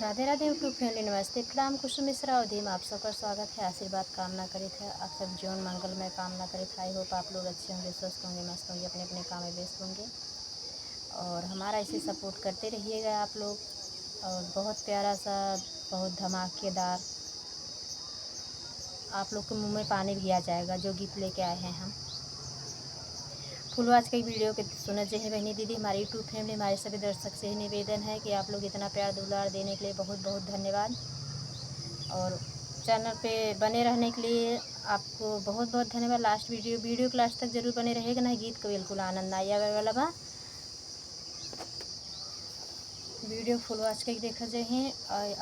Radhe Radhe YouTube family, नमस्ते प्रणाम कुसुम मिश्रा अवधि में आप सबका स्वागत है। आशीर्वाद कामना करी थे आप सब जीवन मंगल में कामना करी था। आई होप आप लोग अच्छे होंगे, स्वस्थ होंगे, मस्त होंगे, अपने अपने काम में व्यस्त होंगे और हमारा इसे सपोर्ट करते रहिएगा आप लोग। और बहुत प्यारा सा, बहुत धमाकेदार आप लोग के मुँह में पानी भी आ जाएगा जो गीत लेके आए हैं हम। फुलवाज की वीडियो के सुनत जे है बहनी दीदी, हमारी यूट्यूब फैमिली, हमारे सभी दर्शक से ही निवेदन है कि आप लोग इतना प्यार दुलार देने के लिए बहुत बहुत धन्यवाद। और चैनल पे बने रहने के लिए आपको बहुत बहुत धन्यवाद। लास्ट वीडियो के लास्ट तक जरूर बने रहेगा ना, गीत का बिल्कुल आनंद आई आवे वाला बा। वीडियो फुल वॉच करके देखा जाए हैं।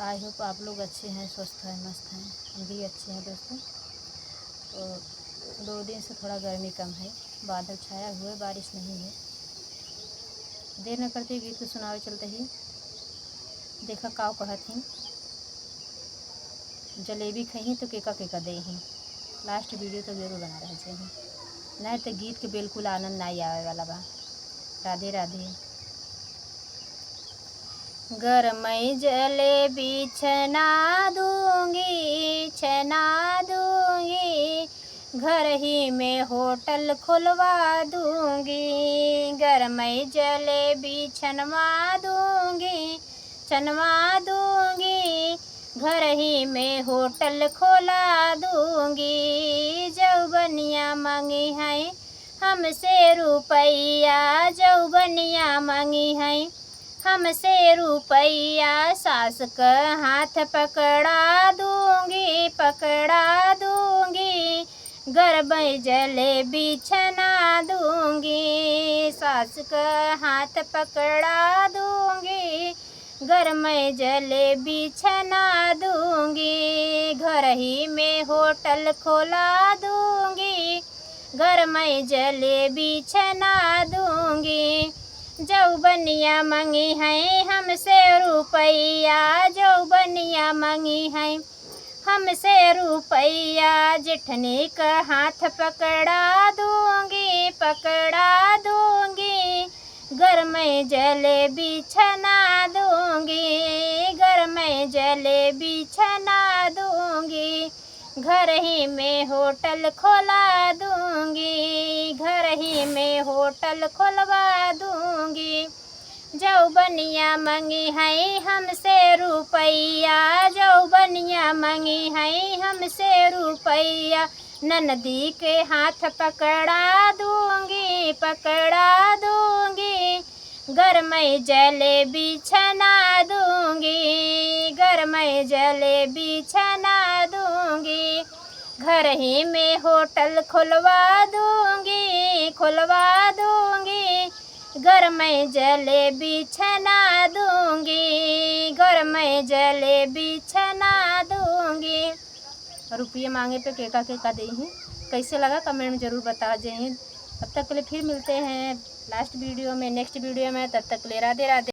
आई होप आप लोग अच्छे हैं, स्वस्थ हैं, मस्त हैं, हम भी अच्छे हैं दोस्तों। तो 2 दिन से थोड़ा गर्मी कम है, बादल छाया हुआ है, बारिश नहीं है। देर न करते गीत को सुनावे चलते ही। देखा काव कहत ही, जलेबी खही तो केका केका दे ही। लास्ट वीडियो तो जरूर बना रहे हैं, नहीं तो गीत के बिल्कुल आनंद नहीं आवे वाला बा। राधे राधे। गरमई जलेबी छना दूंगी, छना दूंगी, घर ही में होटल खुलवा दूंगी। गरमई जलेबी छनवा दूंगी, छनवा दूंगी, घर ही में होटल खोला दूंगी। जौबनिया मांगी है हमसे रुपैया, जौबनिया मांगी है हमसे रुपैया, सास का हाथ पकड़ा दूंगी, पकड़ा दूंगी, गरमई जलेबी छना दूंगी। सास का हाथ पकड़ा दूंगी, गरमई जलेबी छना दूंगी, घर ही में होटल खोला दूंगी, गरमई जलेबी छना दूंगी। जौबनिया मांगी है हमसे रुपैया, जौबनिया मांगी है हमसे रुपैया, जेठनी का हाथ पकड़ा दूंगी, पकड़ा दूंगी, गरमई जलेबी छना दूंगी, गरमई जलेबी छना दूंगी, घर ही में होटल खोला दूंगी, घर ही में होटल खोलवा दूंगी। जौबनिया मांगी है हमसे रुपैया, जौबनिया मांगी है हमसे रुपैया, ननदी के हाथ पकड़ा दूंगी, पकड़ा दूंगी, गरमई जलेबी छना दूंगी, गरमई जलेबी छना दूंगी, घर ही में होटल खुलवा दूंगी, खुलवा दूंगी, गरमई जलेबी छना दूंगी, गरमई जलेबी छना दूंगी। रुपये मांगे पे केका केका दे ही। कैसे लगा कमेंट में ज़रूर बता दें। तब तक के लिए फिर मिलते हैं लास्ट वीडियो में, नेक्स्ट वीडियो में। तब तक ले राधे राधे।